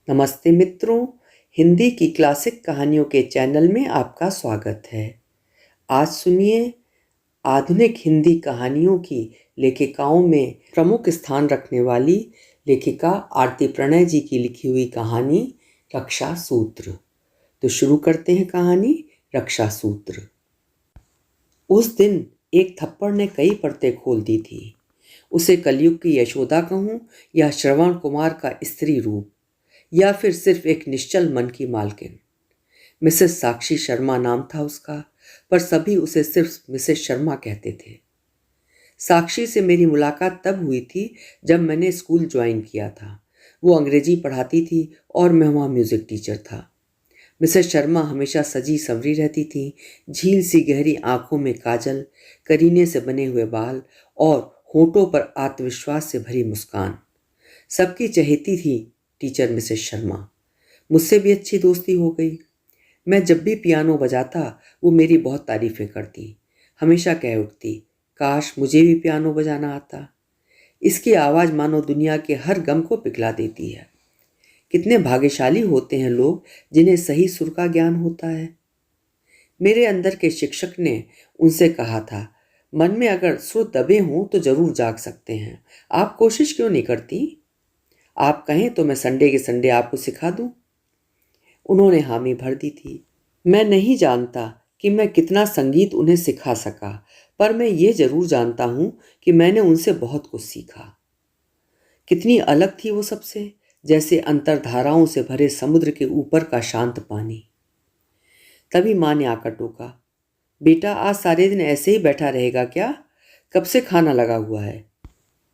नमस्ते मित्रों, हिंदी की क्लासिक कहानियों के चैनल में आपका स्वागत है। आज सुनिए आधुनिक हिंदी कहानियों की लेखिकाओं में प्रमुख स्थान रखने वाली लेखिका आरती प्रणय जी की लिखी हुई कहानी रक्षा सूत्र। तो शुरू करते हैं कहानी रक्षा सूत्र। उस दिन एक थप्पड़ ने कई परतें खोल दी थी। उसे कलयुग की यशोदा कहूँ या श्रवण कुमार का स्त्री रूप, या फिर सिर्फ एक निश्चल मन की मालकिन। मिसेस साक्षी शर्मा नाम था उसका, पर सभी उसे सिर्फ मिसेस शर्मा कहते थे। साक्षी से मेरी मुलाकात तब हुई थी जब मैंने स्कूल ज्वाइन किया था। वो अंग्रेजी पढ़ाती थी और मैं वहाँ म्यूजिक टीचर था। मिसेस शर्मा हमेशा सजी संवरी रहती थी, झील सी गहरी आंखों में काजल, करीने से बने हुए बाल और होठों पर आत्मविश्वास से भरी मुस्कान। सबकी चहेती थी टीचर मिसेस शर्मा। मुझसे भी अच्छी दोस्ती हो गई। मैं जब भी पियानो बजाता वो मेरी बहुत तारीफें करती। हमेशा कह उठती, काश मुझे भी पियानो बजाना आता। इसकी आवाज़ मानो दुनिया के हर गम को पिघला देती है। कितने भाग्यशाली होते हैं लोग जिन्हें सही सुर का ज्ञान होता है। मेरे अंदर के शिक्षक ने उनसे कहा था, मन में अगर सुर दबे हों तो जरूर जाग सकते हैं। आप कोशिश क्यों नहीं करती? आप कहें तो मैं संडे के संडे आपको सिखा दूं। उन्होंने हामी भर दी थी। मैं नहीं जानता कि मैं कितना संगीत उन्हें सिखा सका, पर मैं ये जरूर जानता हूं कि मैंने उनसे बहुत कुछ सीखा। कितनी अलग थी वो सबसे, जैसे अंतरधाराओं से भरे समुद्र के ऊपर का शांत पानी। तभी माँ ने आकर टोका, बेटा आज सारे दिन ऐसे ही बैठा रहेगा क्या? कब से खाना लगा हुआ है?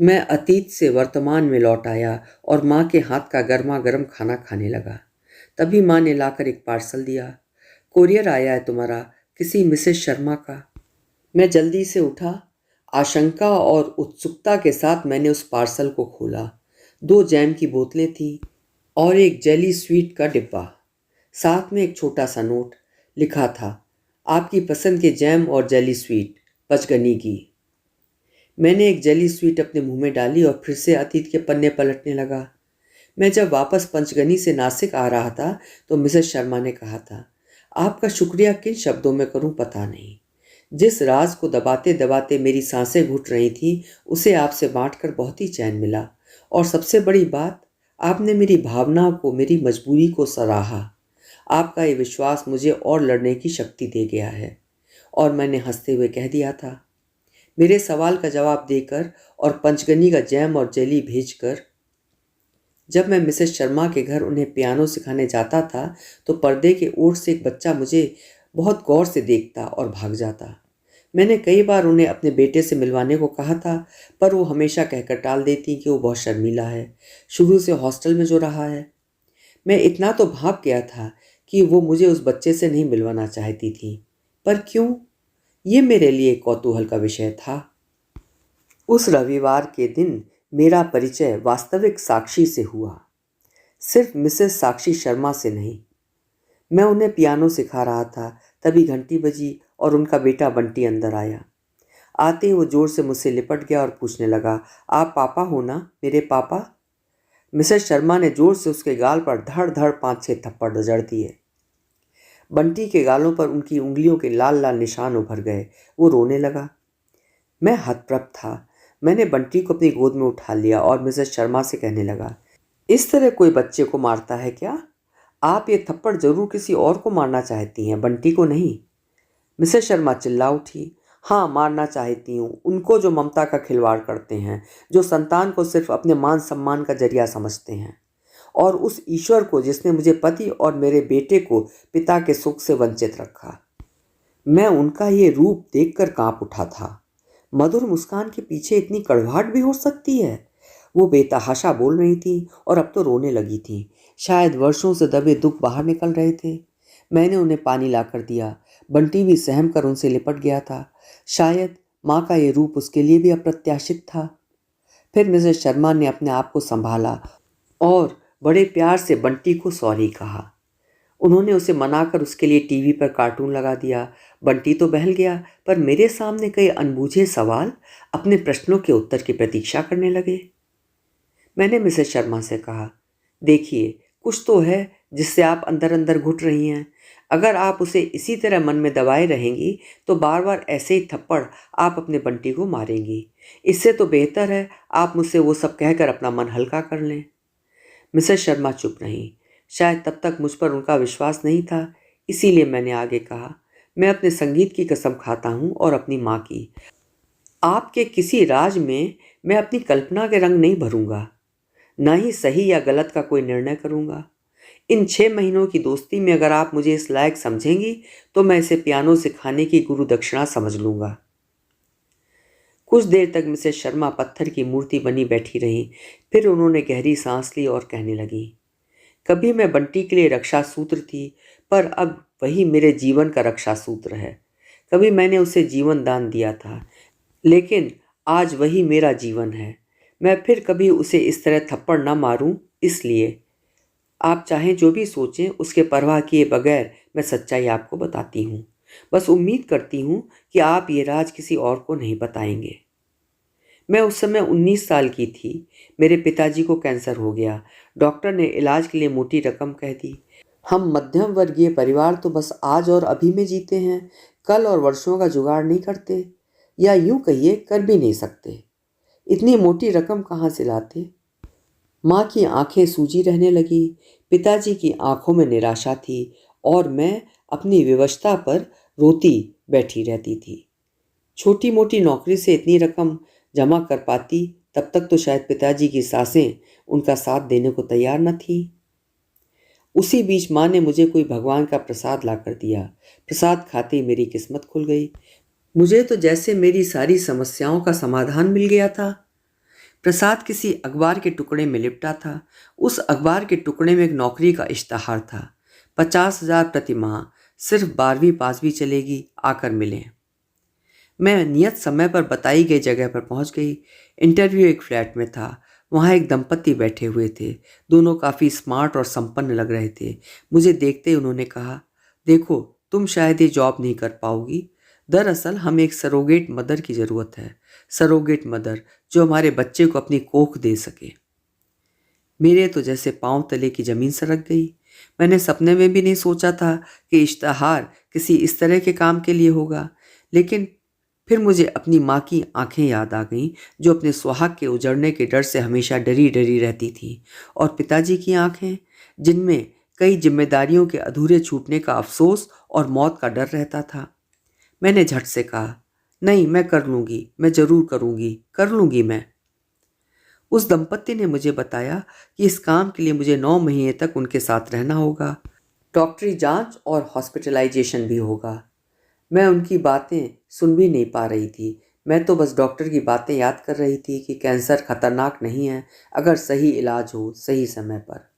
मैं अतीत से वर्तमान में लौट आया और माँ के हाथ का गर्मा गर्म खाना खाने लगा। तभी माँ ने लाकर एक पार्सल दिया। कोरियर आया है तुम्हारा, किसी मिसेस शर्मा का। मैं जल्दी से उठा। आशंका और उत्सुकता के साथ मैंने उस पार्सल को खोला। 2 जैम की बोतलें थीं और एक जेली स्वीट का डिब्बा। साथ में एक छोटा सा नोट। लिखा था, आपकी पसंद के जैम और जेली स्वीट, पचगनी की। मैंने एक जेली स्वीट अपने मुंह में डाली और फिर से अतीत के पन्ने पलटने लगा। मैं जब वापस पंचगनी से नासिक आ रहा था तो मिसेस शर्मा ने कहा था, आपका शुक्रिया किन शब्दों में करूं पता नहीं। जिस राज को दबाते दबाते मेरी सांसें घुट रही थी उसे आपसे बांटकर बहुत ही चैन मिला। और सबसे बड़ी बात, आपने मेरी भावना को, मेरी मजबूरी को सराहा। आपका ये विश्वास मुझे और लड़ने की शक्ति दे गया है। और मैंने हंसते हुए कह दिया था। मेरे सवाल का जवाब देकर और पंचगनी का जैम और जेली भेजकर जब मैं मिसेस शर्मा के घर उन्हें पियानो सिखाने जाता था तो पर्दे के ओर से एक बच्चा मुझे बहुत गौर से देखता और भाग जाता। मैंने कई बार उन्हें अपने बेटे से मिलवाने को कहा था, पर वो हमेशा कहकर टाल देती कि वो बहुत शर्मीला है, शुरू से हॉस्टल में जो रहा है। मैं इतना तो भाग गया था कि वो मुझे उस बच्चे से नहीं मिलवाना चाहती थी। पर क्यों? ये मेरे लिए कौतूहल का विषय था। उस रविवार के दिन मेरा परिचय वास्तविक साक्षी से हुआ, सिर्फ मिसेस साक्षी शर्मा से नहीं। मैं उन्हें पियानो सिखा रहा था, तभी घंटी बजी और उनका बेटा बंटी अंदर आया। आते ही वो जोर से मुझसे लिपट गया और पूछने लगा, आप पापा हो ना, मेरे पापा? मिसेस शर्मा ने जोर से उसके गाल पर धड़ धड़ 5-6 थप्पड़ जड़ दिए। बंटी के गालों पर उनकी उंगलियों के लाल लाल निशान उभर गए। वो रोने लगा। मैं हतप्रभ था। मैंने बंटी को अपनी गोद में उठा लिया और मिसेस शर्मा से कहने लगा, इस तरह कोई बच्चे को मारता है क्या? आप ये थप्पड़ जरूर किसी और को मारना चाहती हैं, बंटी को नहीं। मिसेस शर्मा चिल्ला उठी, हाँ मारना चाहती हूँ उनको जो ममता का खिलवाड़ करते हैं, जो संतान को सिर्फ अपने मान सम्मान का जरिया समझते हैं, और उस ईश्वर को जिसने मुझे पति और मेरे बेटे को पिता के सुख से वंचित रखा। मैं उनका ये रूप देखकर कांप उठा था। मधुर मुस्कान के पीछे इतनी कड़वाहट भी हो सकती है? वो बेतहाशा बोल रही थी और अब तो रोने लगी थी। शायद वर्षों से दबे दुख बाहर निकल रहे थे। मैंने उन्हें पानी लाकर दिया। बंटी भी सहम कर उनसे लिपट गया था। शायद माँ का ये रूप उसके लिए भी अप्रत्याशित था। फिर मिसेस शर्मा ने अपने आप को संभाला और बड़े प्यार से बंटी को सॉरी कहा। उन्होंने उसे मनाकर उसके लिए टीवी पर कार्टून लगा दिया। बंटी तो बहल गया, पर मेरे सामने कई अनबूझे सवाल अपने प्रश्नों के उत्तर की प्रतीक्षा करने लगे। मैंने मिसेस शर्मा से कहा, देखिए कुछ तो है जिससे आप अंदर अंदर घुट रही हैं। अगर आप उसे इसी तरह मन में दबाए रहेंगी तो बार बार ऐसे ही थप्पड़ आप अपने बंटी को मारेंगी। इससे तो बेहतर है आप मुझसे वो सब कहकर अपना मन हल्का कर लें। मिसेस शर्मा चुप रहीं। शायद तब तक मुझ पर उनका विश्वास नहीं था, इसीलिए मैंने आगे कहा, मैं अपने संगीत की कसम खाता हूँ और अपनी माँ की, आपके किसी राज में मैं अपनी कल्पना के रंग नहीं भरूंगा, ना ही सही या गलत का कोई निर्णय करूंगा। इन 6 महीनों की दोस्ती में अगर आप मुझे इस लायक समझेंगी तो मैं इसे पियानो सिखाने की गुरु दक्षिणा समझ लूंगा। कुछ देर तक मिसेस शर्मा पत्थर की मूर्ति बनी बैठी रहीं। फिर उन्होंने गहरी सांस ली और कहने लगी, कभी मैं बंटी के लिए रक्षा सूत्र थी, पर अब वही मेरे जीवन का रक्षा सूत्र है। कभी मैंने उसे जीवन दान दिया था, लेकिन आज वही मेरा जीवन है। मैं फिर कभी उसे इस तरह थप्पड़ न मारूं, इसलिए आप चाहें जो भी सोचें, उसके परवाह किए बगैर मैं सच्चाई आपको बताती हूँ। बस उम्मीद करती हूँ कि आप ये राज किसी और को नहीं बताएंगे। मैं उस समय 19 साल की थी। मेरे पिताजी को कैंसर हो गया। डॉक्टर ने इलाज के लिए मोटी रकम कह दी। हम मध्यम वर्गीय परिवार तो बस आज और अभी में जीते हैं, कल और वर्षों का जुगाड़ नहीं करते, या यूं कहिए कर भी नहीं सकते। इतनी मोटी रकम कहाँ से लाते। माँ की आंखें सूजी रहने लगी। पिताजी की आंखों में निराशा थी और मैं अपनी विवशता पर रोती बैठी रहती थी। छोटी मोटी नौकरी से इतनी रकम जमा कर पाती, तब तक तो शायद पिताजी की सासें उनका साथ देने को तैयार न थी। उसी बीच माँ ने मुझे कोई भगवान का प्रसाद ला कर दिया। प्रसाद खाते ही मेरी किस्मत खुल गई। मुझे तो जैसे मेरी सारी समस्याओं का समाधान मिल गया था। प्रसाद किसी अखबार के टुकड़े में लिपटा था। उस अखबार के टुकड़े में एक नौकरी का इश्तहार था। 50,000 प्रति माह, सिर्फ 12वीं पास भी चलेगी, आकर मिलें। मैं नियत समय पर बताई गई जगह पर पहुंच गई। इंटरव्यू एक फ्लैट में था। वहां एक दंपति बैठे हुए थे। दोनों काफ़ी स्मार्ट और संपन्न लग रहे थे। मुझे देखते ही उन्होंने कहा, देखो तुम शायद ये जॉब नहीं कर पाओगी। दरअसल हमें एक सरोगेट मदर की ज़रूरत है। सरोगेट मदर जो हमारे बच्चे को अपनी कोख दे सके। मेरे तो जैसे पांव तले की ज़मीन सरक गई। मैंने सपने में भी नहीं सोचा था कि इश्तहार किसी इस तरह के काम के लिए होगा। लेकिन फिर मुझे अपनी माँ की आंखें याद आ गईं, जो अपने सुहाग के उजड़ने के डर से हमेशा डरी डरी रहती थी, और पिताजी की आंखें, जिनमें कई जिम्मेदारियों के अधूरे छूटने का अफसोस और मौत का डर रहता था। मैंने झट से कहा, नहीं, मैं कर लूँगी, मैं ज़रूर करूँगी, कर लूँगी मैं। उस दंपत्ति ने मुझे बताया कि इस काम के लिए मुझे 9 महीने तक उनके साथ रहना होगा। डॉक्टरी जांच और हॉस्पिटलाइजेशन भी होगा। मैं उनकी बातें सुन भी नहीं पा रही थी। मैं तो बस डॉक्टर की बातें याद कर रही थी कि कैंसर खतरनाक नहीं है अगर सही इलाज हो सही समय पर।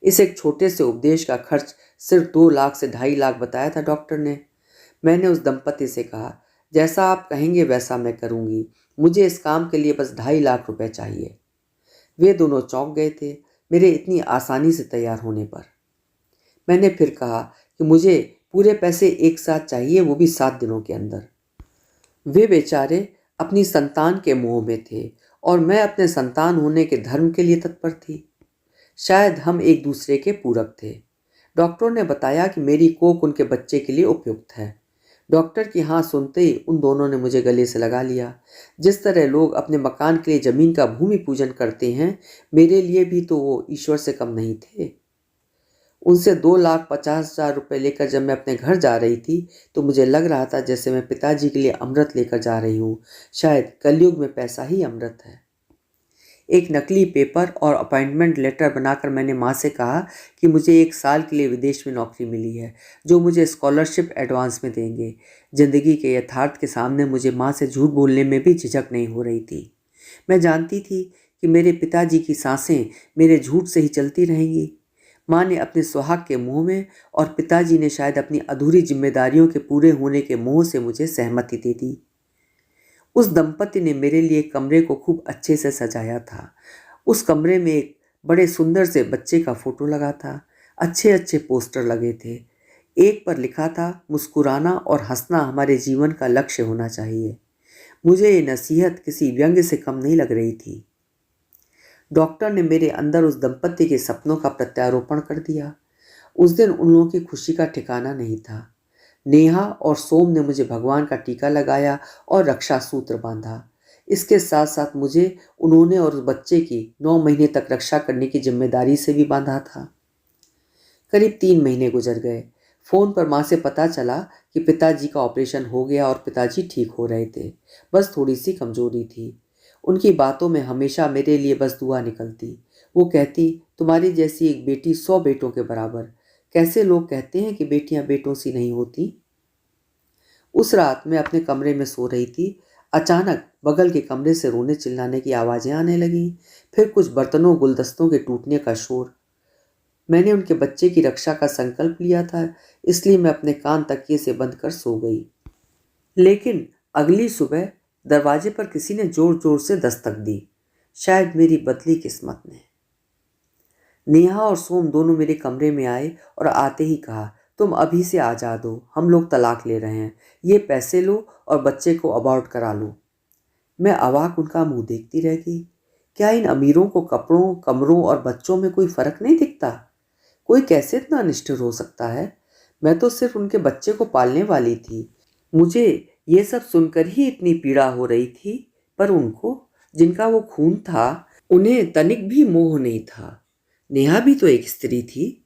इस एक छोटे से उपदेश का खर्च सिर्फ 2 लाख से 2.5 लाख बताया था डॉक्टर ने। मैंने उस दंपति से कहा, जैसा आप कहेंगे वैसा मैं करूँगी। मुझे इस काम के लिए बस 2.5 लाख रुपए चाहिए। वे दोनों चौंक गए थे मेरे इतनी आसानी से तैयार होने पर। मैंने फिर कहा कि मुझे पूरे पैसे एक साथ चाहिए, वो भी 7 दिनों के अंदर। वे बेचारे अपनी संतान के मोह में थे और मैं अपने संतान होने के धर्म के लिए तत्पर थी। शायद हम एक दूसरे के पूरक थे। डॉक्टरों ने बताया कि मेरी कोख उनके बच्चे के लिए उपयुक्त है। डॉक्टर की हाँ सुनते ही उन दोनों ने मुझे गले से लगा लिया। जिस तरह लोग अपने मकान के लिए जमीन का भूमि पूजन करते हैं, मेरे लिए भी तो वो ईश्वर से कम नहीं थे। उनसे 2,50,000 रुपये लेकर जब मैं अपने घर जा रही थी तो मुझे लग रहा था जैसे मैं पिताजी के लिए अमृत लेकर जा रही हूँ। शायद कलयुग में पैसा ही अमृत है। एक नकली पेपर और अपॉइंटमेंट लेटर बनाकर मैंने माँ से कहा कि मुझे 1 साल के लिए विदेश में नौकरी मिली है, जो मुझे स्कॉलरशिप एडवांस में देंगे। ज़िंदगी के यथार्थ के सामने मुझे माँ से झूठ बोलने में भी झिझक नहीं हो रही थी। मैं जानती थी कि मेरे पिताजी की सांसें मेरे झूठ से ही चलती रहेंगी। माँ ने अपने सुहाग के मोह में और पिताजी ने शायद अपनी अधूरी जिम्मेदारियों के पूरे होने के मोह से मुझे सहमति दे दी। उस दंपति ने मेरे लिए कमरे को खूब अच्छे से सजाया था। उस कमरे में एक बड़े सुंदर से बच्चे का फोटो लगा था। अच्छे अच्छे पोस्टर लगे थे। एक पर लिखा था, मुस्कुराना और हंसना हमारे जीवन का लक्ष्य होना चाहिए। मुझे ये नसीहत किसी व्यंग्य से कम नहीं लग रही थी। डॉक्टर ने मेरे अंदर उस दंपत्ति के सपनों का प्रत्यारोपण कर दिया। उस दिन उन लोगों की खुशी का ठिकाना नहीं था। नेहा और सोम ने मुझे भगवान का टीका लगाया और रक्षा सूत्र बांधा। इसके साथ साथ मुझे उन्होंने और उस बच्चे की 9 महीने तक रक्षा करने की जिम्मेदारी से भी बांधा था। करीब 3 महीने गुजर गए। फोन पर माँ से पता चला कि पिताजी का ऑपरेशन हो गया और पिताजी ठीक हो रहे थे। बस थोड़ी सी कमजोरी थी। उनकी बातों में हमेशा मेरे लिए बस दुआ निकलती। वो कहती, तुम्हारी जैसी एक बेटी 100 बेटों के बराबर। कैसे लोग कहते हैं कि बेटियां बेटों सी नहीं होती। उस रात मैं अपने कमरे में सो रही थी। अचानक बगल के कमरे से रोने चिल्लाने की आवाजें आने लगीं। फिर कुछ बर्तनों गुलदस्तों के टूटने का शोर। मैंने उनके बच्चे की रक्षा का संकल्प लिया था, इसलिए मैं अपने कान तकिए से बंद कर सो गई। लेकिन अगली सुबह दरवाजे पर किसी ने जोर जोर से दस्तक दी। शायद मेरी बदली किस्मत ने। नेहा और सोम दोनों मेरे कमरे में आए और आते ही कहा, तुम अभी से आजाद हो, हम लोग तलाक ले रहे हैं। ये पैसे लो और बच्चे को अबॉर्ट करा लो। मैं अवाक उनका मुंह देखती रह गई। क्या इन अमीरों को कपड़ों, कमरों और बच्चों में कोई फर्क नहीं दिखता? कोई कैसे इतना निष्ठुर हो सकता है? मैं तो सिर्फ उनके बच्चे को पालने वाली थी। मुझे ये सब सुनकर ही इतनी पीड़ा हो रही थी, पर उनको, जिनका वो खून था, उन्हें तनिक भी मोह नहीं था। नेहा भी तो एक स्त्री थी,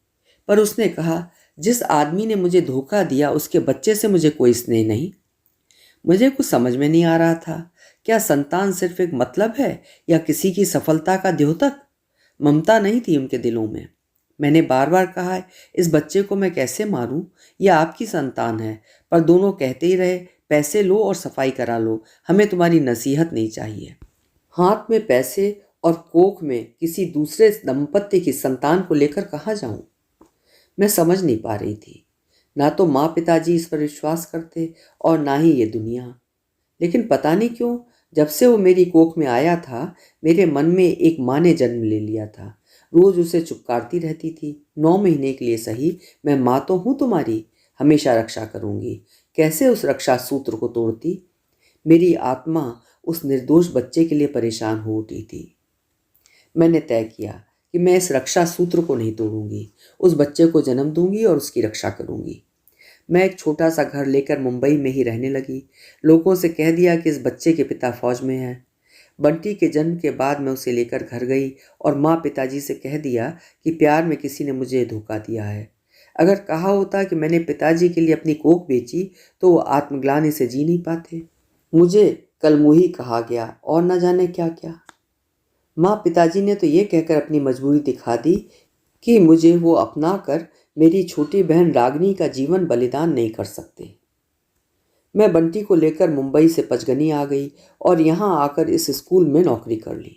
पर उसने कहा, जिस आदमी ने मुझे धोखा दिया उसके बच्चे से मुझे कोई स्नेह नहीं। मुझे कुछ समझ में नहीं आ रहा था। क्या संतान सिर्फ एक मतलब है या किसी की सफलता का द्योतक? ममता नहीं थी उनके दिलों में। मैंने बार बार कहा है, इस बच्चे को मैं कैसे मारूं? यह आपकी संतान है। पर दोनों कहते ही रहे, पैसे लो और सफाई करा लो, हमें तुम्हारी नसीहत नहीं चाहिए। हाथ में पैसे और कोख में किसी दूसरे दंपत्ति की संतान को लेकर कहाँ जाऊं? मैं समझ नहीं पा रही थी। ना तो माँ पिताजी इस पर विश्वास करते और ना ही ये दुनिया। लेकिन पता नहीं क्यों, जब से वो मेरी कोख में आया था, मेरे मन में एक माँ ने जन्म ले लिया था। रोज उसे चुपकारती रहती थी, 9 महीने के लिए सही, मैं माँ तो हूँ तुम्हारी, हमेशा रक्षा करूंगी। कैसे उस रक्षा सूत्र को तोड़ती? मेरी आत्मा उस निर्दोष बच्चे के लिए परेशान हो उठी थी। मैंने तय किया कि मैं इस रक्षा सूत्र को नहीं तोड़ूंगी। उस बच्चे को जन्म दूंगी और उसकी रक्षा करूंगी। मैं एक छोटा सा घर लेकर मुंबई में ही रहने लगी। लोगों से कह दिया कि इस बच्चे के पिता फौज में हैं। बंटी के जन्म के बाद मैं उसे लेकर घर गई और माँ पिताजी से कह दिया कि प्यार में किसी ने मुझे धोखा दिया है। अगर कहा होता कि मैंने पिताजी के लिए अपनी कोख बेची तो वो आत्मग्लानि से जी नहीं पाते। मुझे कलमुही कहा गया और न जाने क्या क्या। माँ पिताजी ने तो ये कहकर अपनी मजबूरी दिखा दी कि मुझे वो अपना कर मेरी छोटी बहन रागनी का जीवन बलिदान नहीं कर सकते। मैं बंटी को लेकर मुंबई से पचगनी आ गई और यहाँ आकर इस स्कूल में नौकरी कर ली।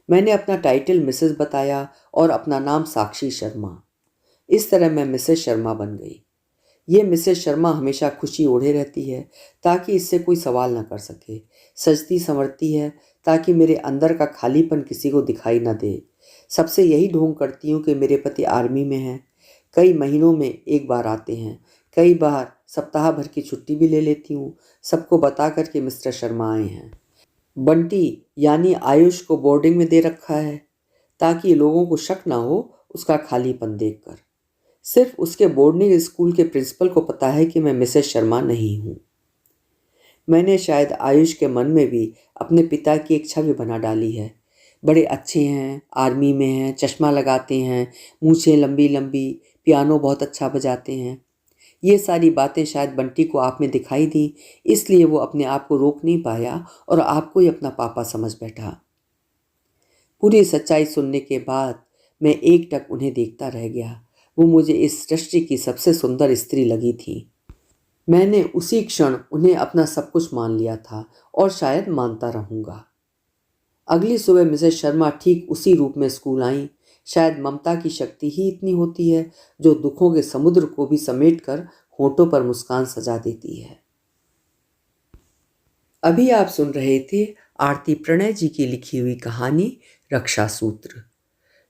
मैंने अपना टाइटल मिसेस बताया और अपना नाम साक्षी शर्मा। इस तरह मैं मिसेस शर्मा बन गई। ये मिसेस शर्मा हमेशा खुशी ओढ़े रहती है ताकि इससे कोई सवाल न कर सके। सजती संवरती है ताकि मेरे अंदर का खालीपन किसी को दिखाई न दे। सबसे यही ढोंग करती हूँ कि मेरे पति आर्मी में हैं। कई महीनों में एक बार आते हैं। कई बार सप्ताह भर की छुट्टी भी ले लेती हूँ, सबको बता कर के मिस्टर शर्मा आए हैं। बंटी यानी आयुष को बोर्डिंग में दे रखा है ताकि लोगों को शक ना हो उसका खालीपन देखकर। सिर्फ उसके बोर्डिंग स्कूल के प्रिंसिपल को पता है कि मैं मिसेस शर्मा नहीं हूँ। मैंने शायद आयुष के मन में भी अपने पिता की एक छवि बना डाली है। बड़े अच्छे हैं, आर्मी में हैं, चश्मा लगाते हैं, मूछें लंबी लंबी, पियानो बहुत अच्छा बजाते हैं। ये सारी बातें शायद बंटी को आप में दिखाई दी, इसलिए वो अपने आप को रोक नहीं पाया और आपको ही अपना पापा समझ बैठा। पूरी सच्चाई सुनने के बाद मैं एकटक उन्हें देखता रह गया। वो मुझे इस सृष्टि की सबसे सुंदर स्त्री लगी थी। मैंने उसी क्षण उन्हें अपना सब कुछ मान लिया था और शायद मानता रहूंगा। अगली सुबह मिसेस शर्मा ठीक उसी रूप में स्कूल आई। शायद ममता की शक्ति ही इतनी होती है जो दुखों के समुद्र को भी समेटकर होठों पर मुस्कान सजा देती है। अभी आप सुन रहे थे आरती प्रणय जी की लिखी हुई कहानी रक्षा सूत्र।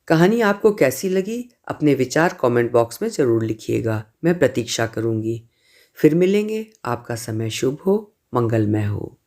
कहानी आपको कैसी लगी अपने विचार कमेंट बॉक्स में ज़रूर लिखिएगा, मैं प्रतीक्षा करूंगी। फिर मिलेंगे। आपका समय शुभ हो, मंगलमय हो।